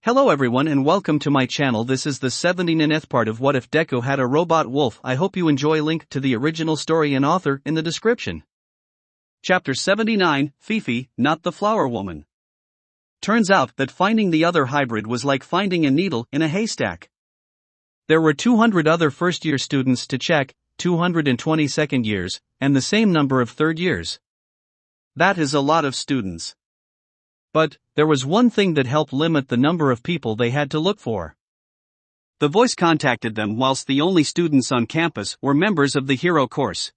Hello everyone and welcome to my channel. This is the 79th part of What If Deku Had a Robot Wolf. I hope you enjoy. Link to the original story and author in the description. Chapter 79, Fifi, Not the Flower Woman. Turns out that finding the other hybrid was like finding a needle in a haystack. There were 200 other first-year students to check, 220 second years, and the same number of third years. That is a lot of students. But there was one thing that helped limit the number of people they had to look for. The voice contacted them whilst the only students on campus were members of the hero course.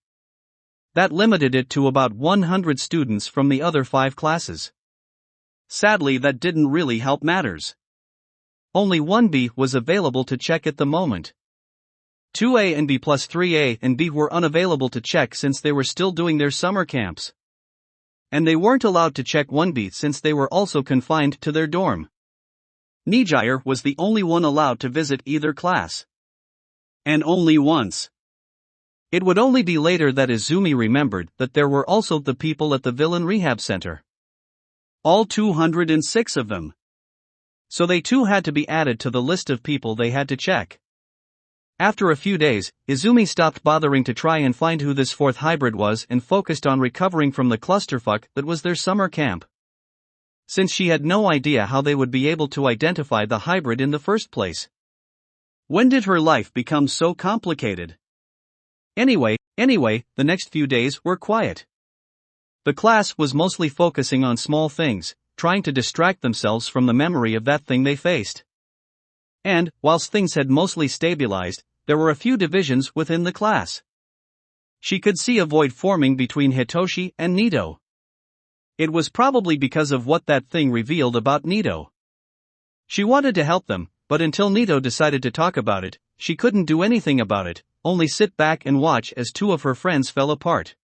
That limited it to about 100 students from the other 5 classes. Sadly, that didn't really help matters. Only 1B was available to check at the moment. 2A and B plus 3A and B were unavailable to check since they were still doing their summer camps. And they weren't allowed to check 1B since they were also confined to their dorm. Nijire was the only one allowed to visit either class. And only once. It would only be later that Izumi remembered that there were also the people at the villain rehab center. All 206 of them. So they too had to be added to the list of people they had to check. After a few days, Izumi stopped bothering to try and find who this 4th hybrid was and focused on recovering from the clusterfuck that was their summer camp. Since she had no idea how they would be able to identify the hybrid in the first place. When did her life become so complicated? Anyway, the next few days were quiet. The class was mostly focusing on small things, trying to distract themselves from the memory of that thing they faced. And, whilst things had mostly stabilized, there were a few divisions within the class. She could see a void forming between Hitoshi and Nito. It was probably because of what that thing revealed about Nito. She wanted to help them, but until Nito decided to talk about it, she couldn't do anything about it, only sit back and watch as 2 of her friends fell apart.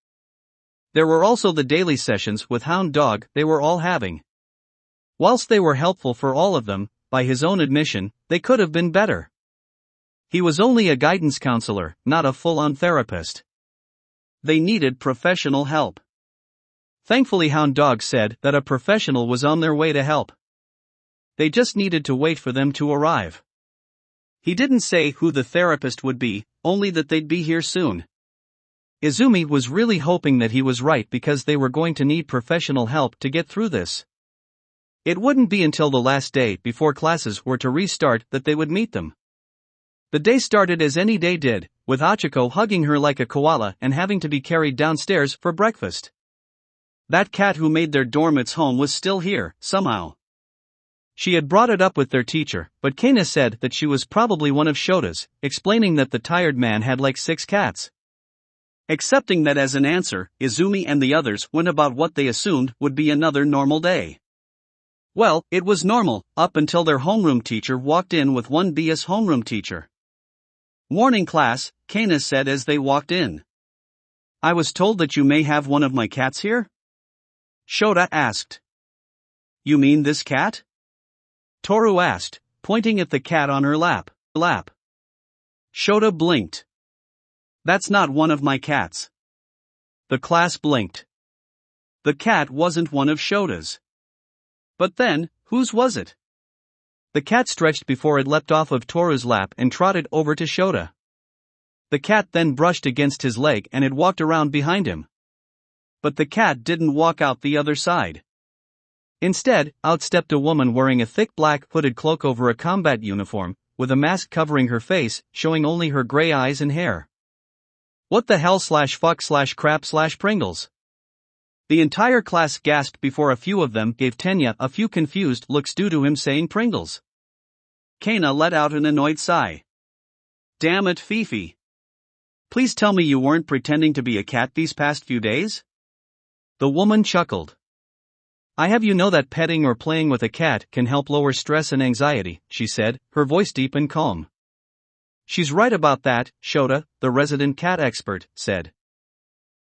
There were also the daily sessions with Hound Dog they were all having. Whilst they were helpful for all of them, by his own admission, they could have been better. He was only a guidance counselor, not a full-on therapist. They needed professional help. Thankfully, Hound Dog said that a professional was on their way to help. They just needed to wait for them to arrive. He didn't say who the therapist would be, only that they'd be here soon. Izumi was really hoping that he was right because they were going to need professional help to get through this. It wouldn't be until the last day before classes were to restart that they would meet them. The day started as any day did, with Hachiko hugging her like a koala and having to be carried downstairs for breakfast. That cat who made their dorm its home was still here, somehow. She had brought it up with their teacher, but Kana said that she was probably one of Shota's, explaining that the tired man had like 6 cats. Accepting that as an answer, Izumi and the others went about what they assumed would be another normal day. Well, it was normal, up until their homeroom teacher walked in with 1B's homeroom teacher. "Morning class," Kana said as they walked in. "I was told that you may have one of my cats here?" Shota asked. "You mean this cat?" Toru asked, pointing at the cat on her lap. Shota blinked. "That's not one of my cats." The class blinked. The cat wasn't one of Shota's. But then, whose was it? The cat stretched before it leapt off of Toru's lap and trotted over to Shota. The cat then brushed against his leg and it walked around behind him. But the cat didn't walk out the other side. Instead, out stepped a woman wearing a thick black hooded cloak over a combat uniform, with a mask covering her face, showing only her gray eyes and hair. What the hell /fuck/crap Pringles? The entire class gasped before a few of them gave Tenya a few confused looks due to him saying Pringles. Kana let out an annoyed sigh. "Damn it, Fifi. Please tell me you weren't pretending to be a cat these past few days?" The woman chuckled. "I have you know that petting or playing with a cat can help lower stress and anxiety," she said, her voice deep and calm. "She's right about that," Shota, the resident cat expert, said.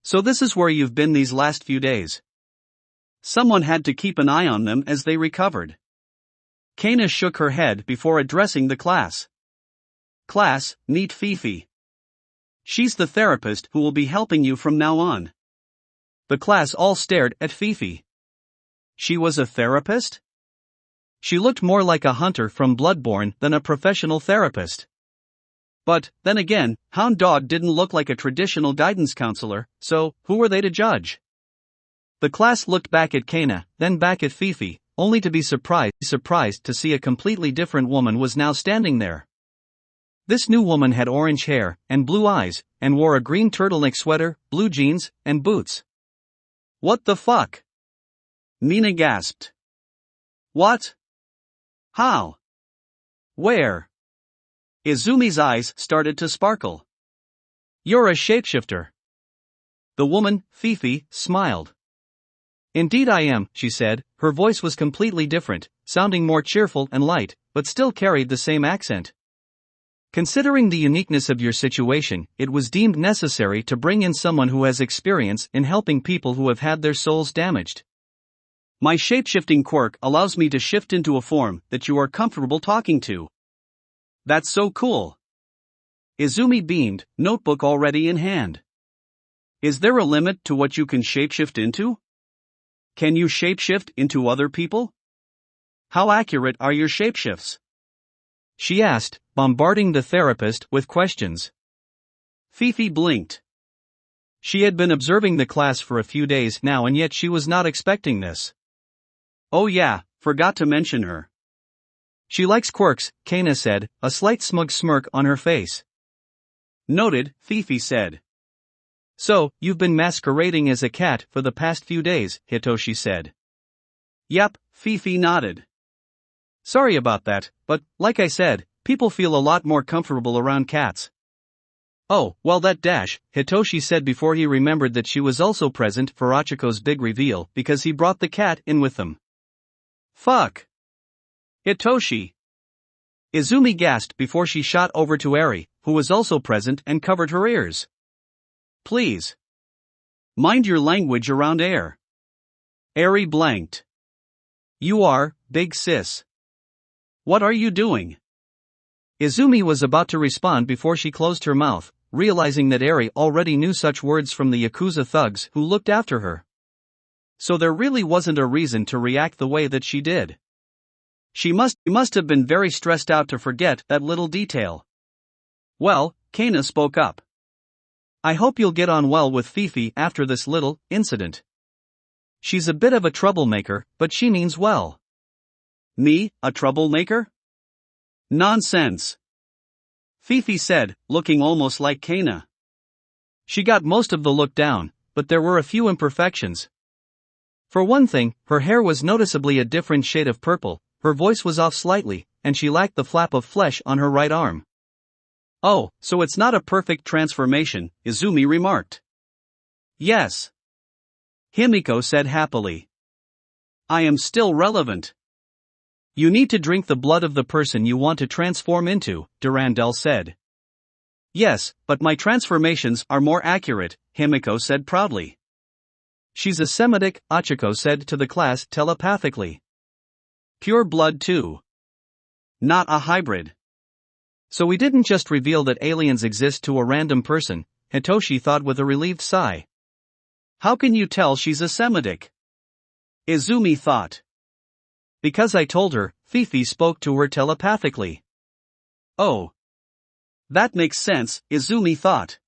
"So this is where you've been these last few days." Someone had to keep an eye on them as they recovered. Kana shook her head before addressing the class. "Class, meet Fifi. She's the therapist who will be helping you from now on." The class all stared at Fifi. She was a therapist? She looked more like a hunter from Bloodborne than a professional therapist. But, then again, Hound Dog didn't look like a traditional guidance counselor, so, who were they to judge? The class looked back at Kana, then back at Fifi, only to be surprised to see a completely different woman was now standing there. This new woman had orange hair, and blue eyes, and wore a green turtleneck sweater, blue jeans, and boots. What the fuck? Nina gasped. What? How? Where? Izumi's eyes started to sparkle. You're a shapeshifter. The woman, Fifi, smiled. Indeed I am, she said. Her voice was completely different, sounding more cheerful and light, but still carried the same accent. Considering the uniqueness of your situation, it was deemed necessary to bring in someone who has experience in helping people who have had their souls damaged. My shapeshifting quirk allows me to shift into a form that you are comfortable talking to. That's so cool. Izumi beamed, notebook already in hand. Is there a limit to what you can shapeshift into? Can you shapeshift into other people? How accurate are your shapeshifts? She asked, bombarding the therapist with questions. Fifi blinked. She had been observing the class for a few days now and yet she was not expecting this. Oh yeah, forgot to mention her. She likes quirks, Kana said, a slight smug smirk on her face. Noted, Fifi said. So, you've been masquerading as a cat for the past few days, Hitoshi said. Yep, Fifi nodded. Sorry about that, but, like I said, people feel a lot more comfortable around cats. Oh, well that dash, Hitoshi said before he remembered that she was also present for Achiko's big reveal because he brought the cat in with them. Fuck. Hitoshi. Izumi gasped before she shot over to Eri, who was also present and covered her ears. Please. Mind your language around air. Eri blanked. You are, big sis. What are you doing? Izumi was about to respond before she closed her mouth, realizing that Eri already knew such words from the Yakuza thugs who looked after her. So there really wasn't a reason to react the way that she did. She must have been very stressed out to forget that little detail. Well, Kana spoke up. I hope you'll get on well with Fifi after this little incident. She's a bit of a troublemaker, but she means well. Me, a troublemaker? Nonsense. Fifi said, looking almost like Kana. She got most of the look down, but there were a few imperfections. For one thing, her hair was noticeably a different shade of purple, her voice was off slightly, and she lacked the flap of flesh on her right arm. Oh, so it's not a perfect transformation, Izumi remarked. Yes. Himiko said happily. I am still relevant. You need to drink the blood of the person you want to transform into, Durandal said. Yes, but my transformations are more accurate, Himiko said proudly. She's a Semitic, Achiko said to the class telepathically. Pure blood too. Not a hybrid. So we didn't just reveal that aliens exist to a random person, Hitoshi thought with a relieved sigh. How can you tell she's a Semitic? Izumi thought. Because I told her, Fifi spoke to her telepathically. Oh. That makes sense, Izumi thought.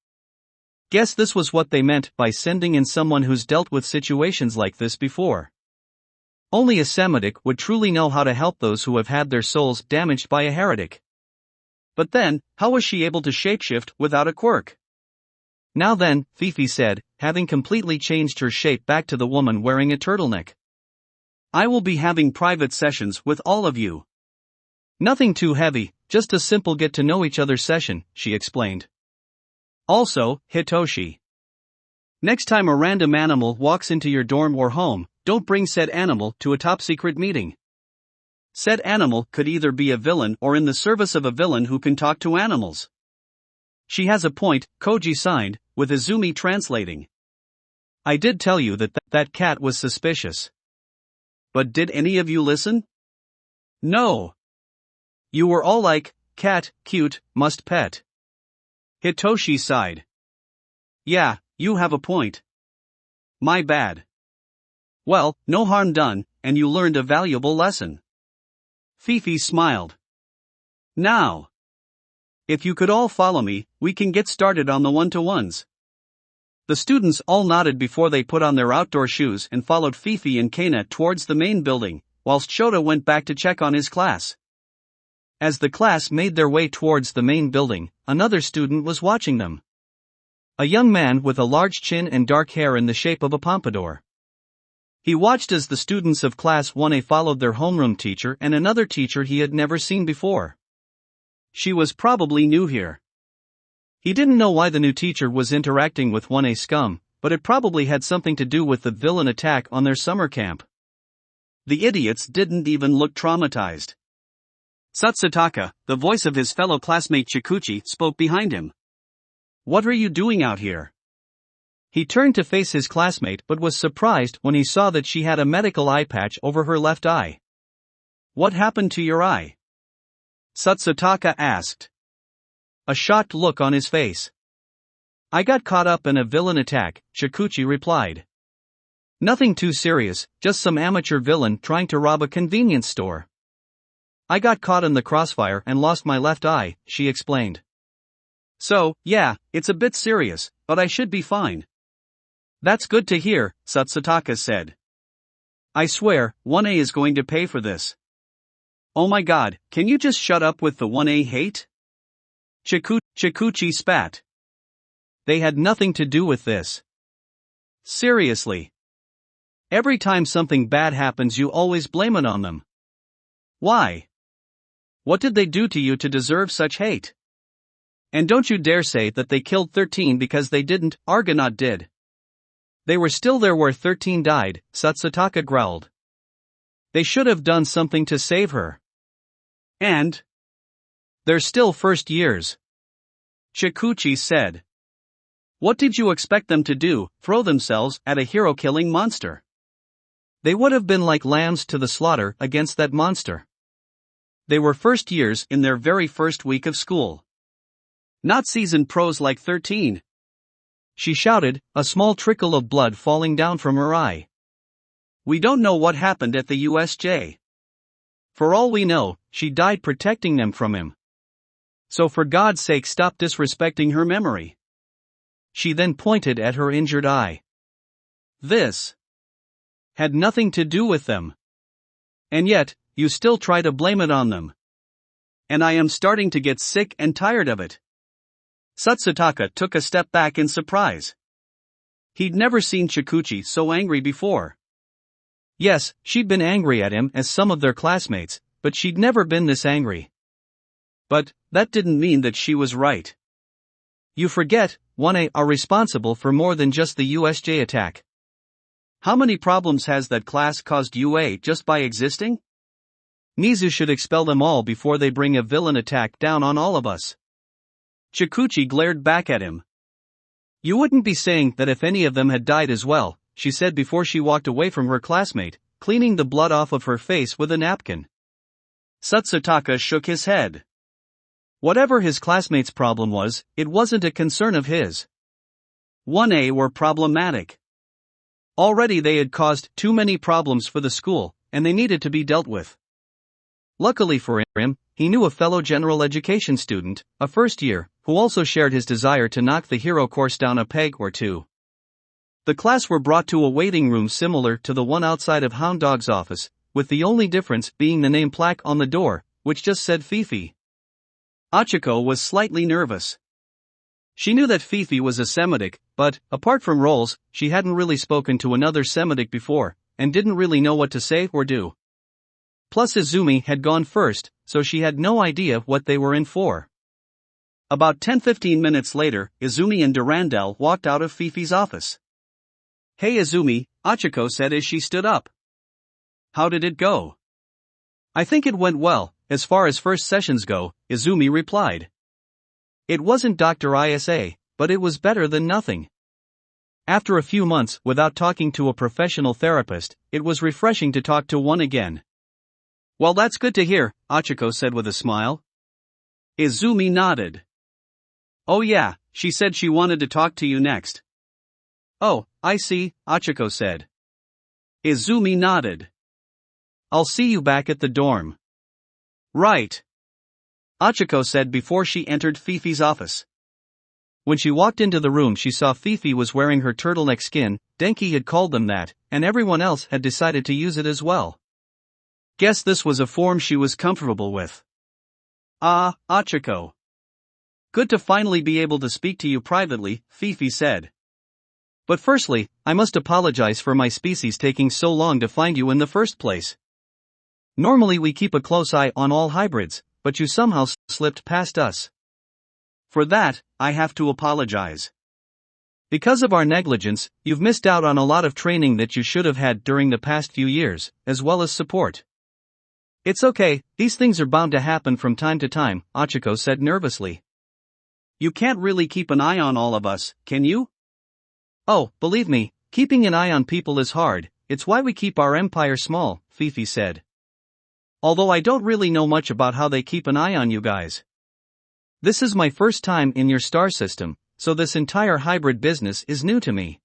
Guess this was what they meant by sending in someone who's dealt with situations like this before. Only a Semitic would truly know how to help those who have had their souls damaged by a heretic. But then, how was she able to shapeshift without a quirk? Now then, Fifi said, having completely changed her shape back to the woman wearing a turtleneck. I will be having private sessions with all of you. Nothing too heavy, just a simple get-to-know-each-other session, she explained. Also, Hitoshi. Next time a random animal walks into your dorm or home, don't bring said animal to a top-secret meeting. Said animal could either be a villain or in the service of a villain who can talk to animals. She has a point, Koji signed, with Izumi translating. I did tell you that cat was suspicious. But did any of you listen? No. You were all like, cat, cute, must pet. Hitoshi sighed. Yeah, you have a point. My bad. Well, no harm done, and you learned a valuable lesson. Fifi smiled. Now, if you could all follow me, we can get started on the one-to-ones. The students all nodded before they put on their outdoor shoes and followed Fifi and Kana towards the main building, whilst Shota went back to check on his class. As the class made their way towards the main building, another student was watching them. A young man with a large chin and dark hair in the shape of a pompadour. He watched as the students of Class 1A followed their homeroom teacher and another teacher he had never seen before. She was probably new here. He didn't know why the new teacher was interacting with 1A scum, but it probably had something to do with the villain attack on their summer camp. The idiots didn't even look traumatized. Satsutaka, the voice of his fellow classmate Chikuchi, spoke behind him. What are you doing out here? He turned to face his classmate but was surprised when he saw that she had a medical eye patch over her left eye. What happened to your eye? Satsutaka asked. A shocked look on his face. I got caught up in a villain attack, Chikuchi replied. Nothing too serious, just some amateur villain trying to rob a convenience store. I got caught in the crossfire and lost my left eye, she explained. So, yeah, it's a bit serious, but I should be fine. That's good to hear, Satsutaka said. I swear, 1A is going to pay for this. Oh my god, can you just shut up with the 1A hate? Chikuchi spat. They had nothing to do with this. Seriously. Every time something bad happens you always blame it on them. Why? What did they do to you to deserve such hate? And don't you dare say that they killed 13 because they didn't, Argonaut did. They were still there where 13 died, Satsutaka growled. They should have done something to save her. And they're still first years. Chikuchi said. What did you expect them to do, throw themselves at a hero-killing monster? They would have been like lambs to the slaughter against that monster. They were first years in their very first week of school. Not seasoned pros like 13. She shouted, a small trickle of blood falling down from her eye. We don't know what happened at the USJ. For all we know, she died protecting them from him. So for God's sake stop disrespecting her memory. She then pointed at her injured eye. This had nothing to do with them. And yet, you still try to blame it on them. And I am starting to get sick and tired of it. Satsutaka took a step back in surprise. He'd never seen Chikuchi so angry before. Yes, she'd been angry at him as some of their classmates, but she'd never been this angry. But that didn't mean that she was right. You forget, 1A are responsible for more than just the USJ attack. How many problems has that class caused UA just by existing? Mizu should expel them all before they bring a villain attack down on all of us. Chikuchi glared back at him. You wouldn't be saying that if any of them had died as well, she said before she walked away from her classmate, cleaning the blood off of her face with a napkin. Satsutaka shook his head. Whatever his classmate's problem was, it wasn't a concern of his. 1A were problematic. Already they had caused too many problems for the school, and they needed to be dealt with. Luckily for him, he knew a fellow general education student, a first year, who also shared his desire to knock the hero course down a peg or two. The class were brought to a waiting room similar to the one outside of Hound Dog's office, with the only difference being the name plaque on the door, which just said Fifi. Achiko was slightly nervous. She knew that Fifi was a Semitic, but, apart from roles, she hadn't really spoken to another Semitic before, and didn't really know what to say or do. Plus Izumi had gone first, so she had no idea what they were in for. About 10-15 minutes later, Izumi and Durandal walked out of Fifi's office. Hey Izumi, Achiko said as she stood up. How did it go? I think it went well, as far as first sessions go, Izumi replied. It wasn't Dr. Isa, but it was better than nothing. After a few months without talking to a professional therapist, it was refreshing to talk to one again. Well, that's good to hear, Achiko said with a smile. Izumi nodded. Oh yeah, she said she wanted to talk to you next. Oh, I see, Achiko said. Izumi nodded. I'll see you back at the dorm. Right, Achiko said before she entered Fifi's office. When she walked into the room, she saw Fifi was wearing her turtleneck skin. Denki had called them that, and everyone else had decided to use it as well. Guess this was a form she was comfortable with. Ah, Achiko. Good to finally be able to speak to you privately, Fifi said. But firstly, I must apologize for my species taking so long to find you in the first place. Normally we keep a close eye on all hybrids, but you somehow slipped past us. For that, I have to apologize. Because of our negligence, you've missed out on a lot of training that you should have had during the past few years, as well as support. It's okay, these things are bound to happen from time to time, Achiko said nervously. You can't really keep an eye on all of us, can you? Oh, believe me, keeping an eye on people is hard, it's why we keep our empire small, Fifi said. Although I don't really know much about how they keep an eye on you guys. This is my first time in your star system, so this entire hybrid business is new to me.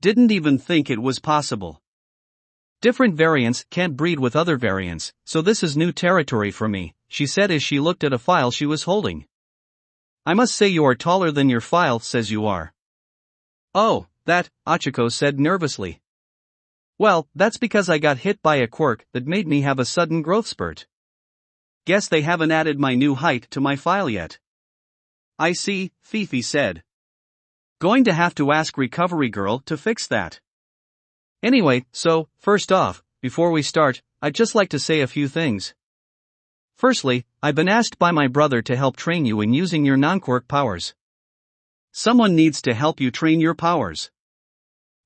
Didn't even think it was possible. Different variants can't breed with other variants, so this is new territory for me, she said as she looked at a file she was holding. I must say you are taller than your file says you are. Oh, that, Achiko said nervously. Well, that's because I got hit by a quirk that made me have a sudden growth spurt. Guess they haven't added my new height to my file yet. I see, Fifi said. Going to have to ask Recovery Girl to fix that. Anyway, so, first off, before we start, I'd just like to say a few things. Firstly, I've been asked by my brother to help train you in using your non-quirk powers. Someone needs to help you train your powers.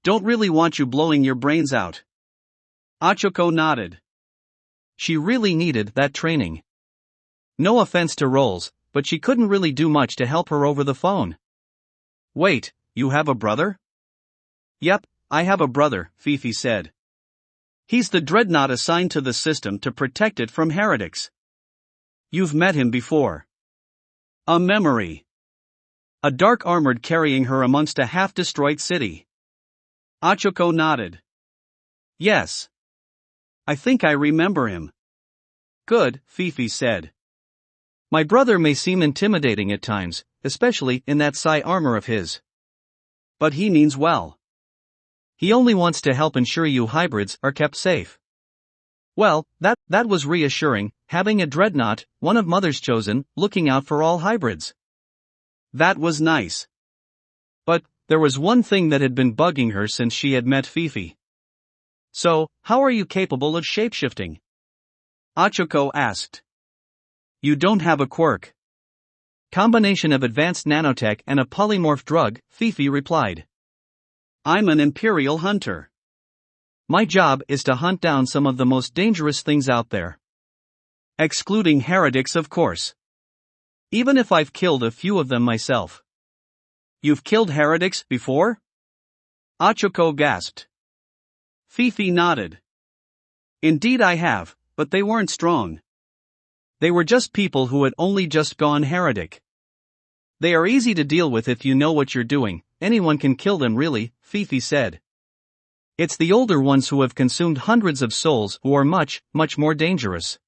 Don't really want you blowing your brains out. Achiko nodded. She really needed that training. No offense to Rolls, but she couldn't really do much to help her over the phone. Wait, you have a brother? Yep, I have a brother, Fifi said. He's the dreadnought assigned to the system to protect it from heretics. You've met him before. A memory. A dark armored carrying her amongst a half-destroyed city. Achiko nodded. Yes. I think I remember him. Good, Fifi said. My brother may seem intimidating at times, especially in that psi armor of his. But he means well. He only wants to help ensure you hybrids are kept safe. Well, that was reassuring, having a dreadnought, one of Mother's chosen, looking out for all hybrids. That was nice. But there was one thing that had been bugging her since she had met Fifi. So, how are you capable of shapeshifting? Achiko asked. You don't have a quirk. Combination of advanced nanotech and a polymorph drug, Fifi replied. I'm an Imperial hunter. My job is to hunt down some of the most dangerous things out there. Excluding heretics, of course. Even if I've killed a few of them myself. You've killed heretics before? Achiko gasped. Fifi nodded. Indeed I have, but they weren't strong. They were just people who had only just gone heretic. They are easy to deal with if you know what you're doing, anyone can kill them really, Fifi said. It's the older ones who have consumed hundreds of souls who are much, much more dangerous.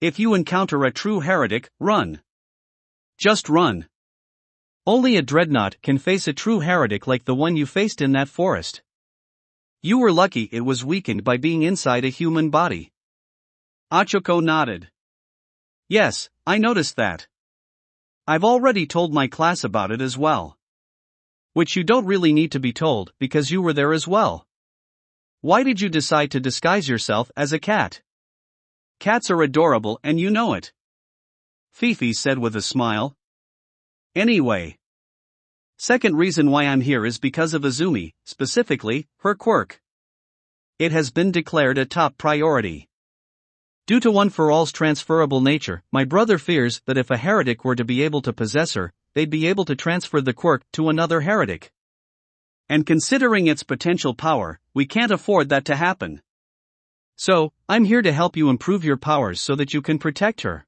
If you encounter a true heretic, run. Just run. Only a dreadnought can face a true heretic like the one you faced in that forest. You were lucky it was weakened by being inside a human body. Achiko nodded. Yes, I noticed that. I've already told my class about it as well. Which you don't really need to be told because you were there as well. Why did you decide to disguise yourself as a cat? Cats are adorable and you know it. Fifi said with a smile. Anyway. Second reason why I'm here is because of Izumi, specifically, her quirk. It has been declared a top priority. Due to One for All's transferable nature, my brother fears that if a heretic were to be able to possess her, they'd be able to transfer the quirk to another heretic. And considering its potential power, we can't afford that to happen. So, I'm here to help you improve your powers so that you can protect her.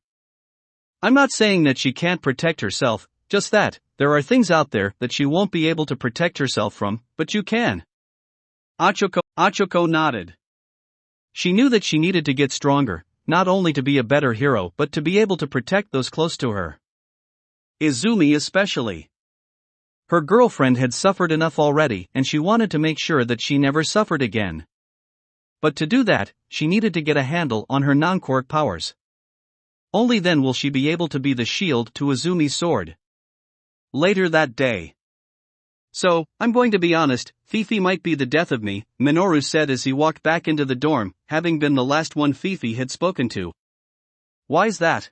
I'm not saying that she can't protect herself, just that, there are things out there that she won't be able to protect herself from, but you can. Achiko nodded. She knew that she needed to get stronger, not only to be a better hero but to be able to protect those close to her. Izumi especially. Her girlfriend had suffered enough already and she wanted to make sure that she never suffered again. But to do that, she needed to get a handle on her non-quirk powers. Only then will she be able to be the shield to Izumi's sword. Later that day. So, I'm going to be honest, Fifi might be the death of me, Minoru said as he walked back into the dorm, having been the last one Fifi had spoken to. Why's that?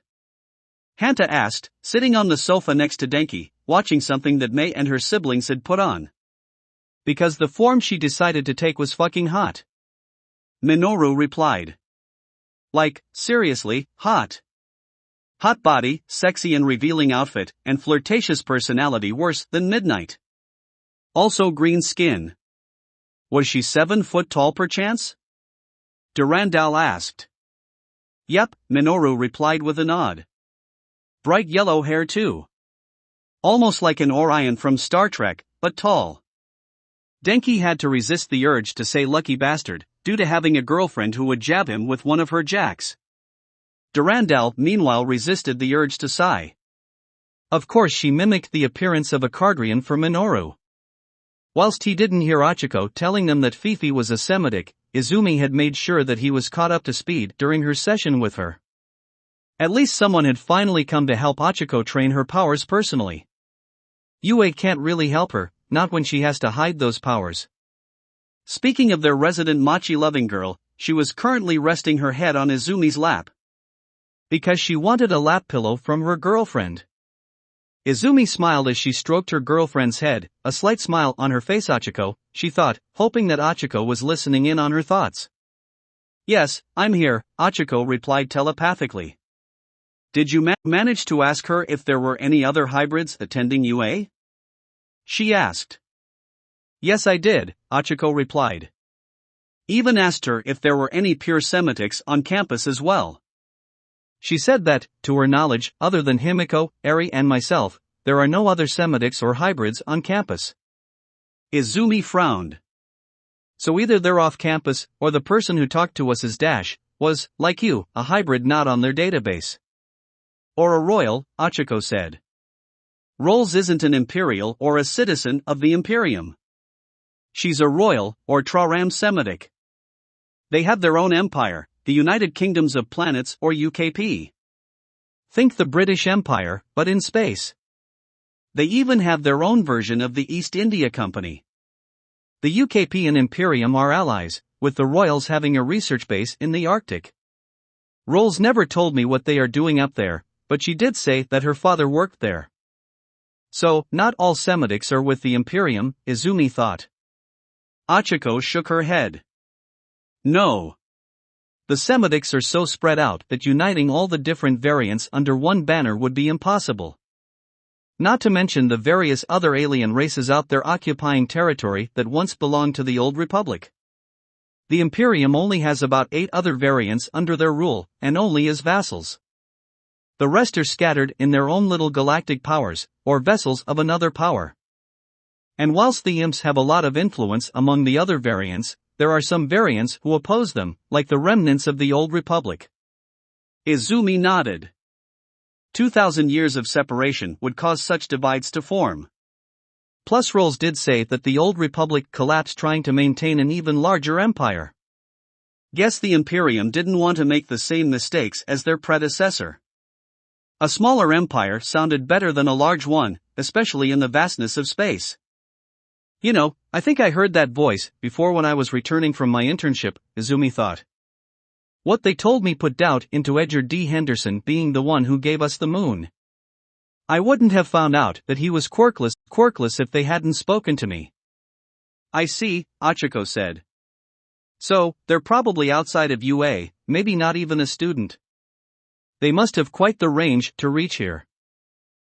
Hanta asked, sitting on the sofa next to Denki, watching something that Mei and her siblings had put on. Because the form she decided to take was fucking hot. Minoru replied. Like, seriously, hot. Hot body, sexy and revealing outfit, and flirtatious personality worse than midnight. Also green skin. Was she 7 foot tall perchance? Durandal asked. Yep, Minoru replied with a nod. Bright yellow hair too. Almost like an Orion from Star Trek, but tall. Denki had to resist the urge to say lucky bastard, due to having a girlfriend who would jab him with one of her jacks. Durandal meanwhile resisted the urge to sigh. Of course she mimicked the appearance of a Cardrian for Minoru. Whilst he didn't hear Achiko telling them that Fifi was a Semitic, Izumi had made sure that he was caught up to speed during her session with her. At least someone had finally come to help Achiko train her powers personally. Yue can't really help her, not when she has to hide those powers. Speaking of their resident mochi-loving girl, she was currently resting her head on Izumi's lap. Because she wanted a lap pillow from her girlfriend. Izumi smiled as she stroked her girlfriend's head, a slight smile on her face. Achiko, she thought, hoping that Achiko was listening in on her thoughts. Yes, I'm here, Achiko replied telepathically. Did you manage to ask her if there were any other hybrids attending UA? She asked. Yes I did, Achiko replied. Even asked her if there were any pure Semitics on campus as well. She said that, to her knowledge, other than Himiko, Eri and myself, there are no other Semitics or hybrids on campus. Izumi frowned. So either they're off campus, or the person who talked to us as Dash, was, like you, a hybrid not on their database. Or a royal, Achiko said. Rolls isn't an imperial or a citizen of the Imperium. She's a royal, or Traram Semitic. They have their own empire, the United Kingdoms of Planets or UKP. Think the British Empire, but in space. They even have their own version of the East India Company. The UKP and Imperium are allies, with the Royals having a research base in the Arctic. Rolls never told me what they are doing up there, but she did say that her father worked there. So, not all Semitics are with the Imperium, Izumi thought. Achiko shook her head. No. The Semitics are so spread out that uniting all the different variants under one banner would be impossible. Not to mention the various other alien races out there occupying territory that once belonged to the Old Republic. The Imperium only has about 8 other variants under their rule, and only as vassals. The rest are scattered in their own little galactic powers, or vessels of another power. And whilst the imps have a lot of influence among the other variants, there are some variants who oppose them, like the remnants of the Old Republic. Izumi nodded. 2,000 years of separation would cause such divides to form. Plus Rolls did say that the Old Republic collapsed trying to maintain an even larger empire. Guess the Imperium didn't want to make the same mistakes as their predecessor. A smaller empire sounded better than a large one, especially in the vastness of space. You know, I think I heard that voice before when I was returning from my internship, Izumi thought. What they told me put doubt into Edgar D. Henderson being the one who gave us the moon. I wouldn't have found out that he was quirkless if they hadn't spoken to me. I see, Achiko said. So, they're probably outside of UA, maybe not even a student. They must have quite the range to reach here.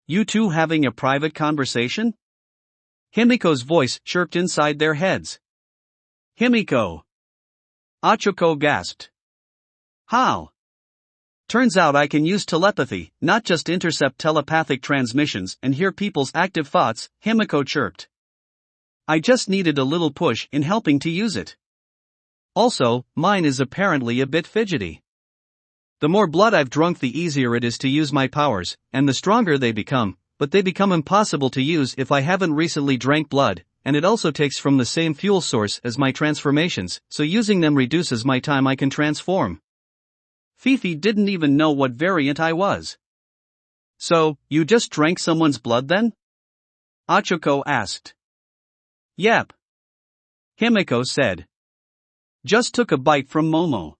You two having a private conversation? Himiko's voice chirped inside their heads. Himiko. Achiko gasped. How? Turns out I can use telepathy, not just intercept telepathic transmissions and hear people's active thoughts, Himiko chirped. I just needed a little push in helping to use it. Also, mine is apparently a bit fidgety. The more blood I've drunk, the easier it is to use my powers, and the stronger they become, but they become impossible to use if I haven't recently drank blood, and it also takes from the same fuel source as my transformations, so using them reduces my time I can transform. Fifi didn't even know what variant I was. So, you just drank someone's blood then? Ochako asked. Yep. Himiko said. Just took a bite from Momo.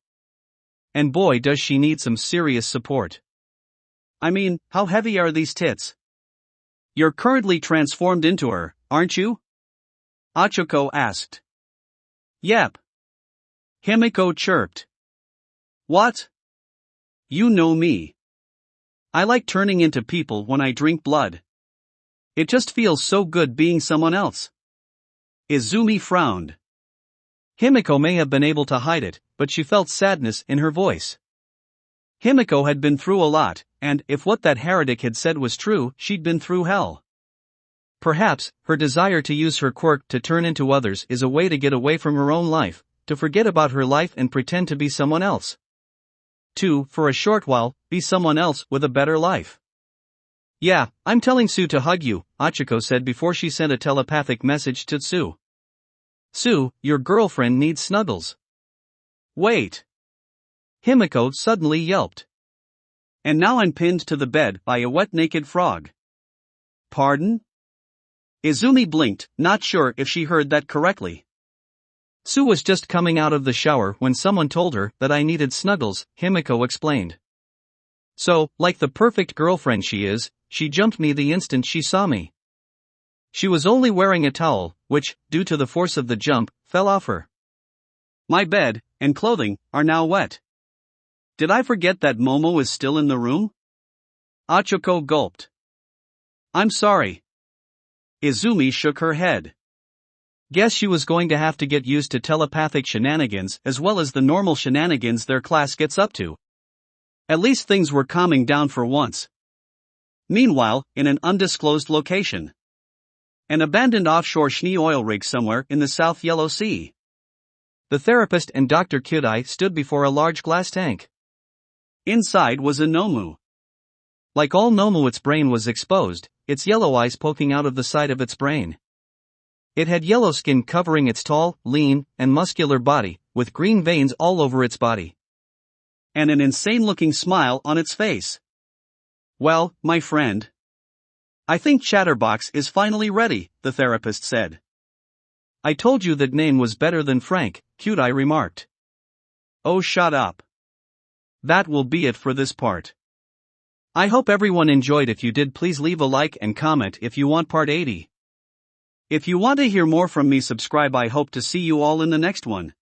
And boy does she need some serious support. I mean, how heavy are these tits? You're currently transformed into her, aren't you? Ochako asked. Yep. Himiko chirped. What? You know me. I like turning into people when I drink blood. It just feels so good being someone else. Izumi frowned. Himiko may have been able to hide it, but she felt sadness in her voice. Himiko had been through a lot, and if what that heretic had said was true, she'd been through hell. Perhaps, her desire to use her quirk to turn into others is a way to get away from her own life, to forget about her life and pretend to be someone else. To, for a short while, be someone else with a better life. Yeah, I'm telling Sue to hug you, Ochako said before she sent a telepathic message to Sue. Sue, your girlfriend needs snuggles. Wait. Himiko suddenly yelped. And now I'm pinned to the bed by a wet naked frog. Pardon? Izumi blinked, not sure if she heard that correctly. Sue was just coming out of the shower when someone told her that I needed snuggles, Himiko explained. So, like the perfect girlfriend she is, she jumped me the instant she saw me. She was only wearing a towel, which, due to the force of the jump, fell off her. My bed and clothing are now wet. Did I forget that Momo is still in the room? Ochako gulped. I'm sorry. Izumi shook her head. Guess she was going to have to get used to telepathic shenanigans as well as the normal shenanigans their class gets up to. At least things were calming down for once. Meanwhile, in an undisclosed location. An abandoned offshore Schnee oil rig somewhere in the South Yellow Sea. The therapist and Dr. Kyudai stood before a large glass tank. Inside was a Nomu. Like all Nomu, its brain was exposed, its yellow eyes poking out of the side of its brain. It had yellow skin covering its tall, lean, and muscular body, with green veins all over its body. And an insane-looking smile on its face. Well, my friend. I think Chatterbox is finally ready, the therapist said. I told you that Nain was better than Frank, Kyudai remarked. Oh, shut up. That will be it for this part. I hope everyone enjoyed. If you did, please leave a like and comment if you want part 80. If you want to hear more from me, subscribe. I hope to see you all in the next one.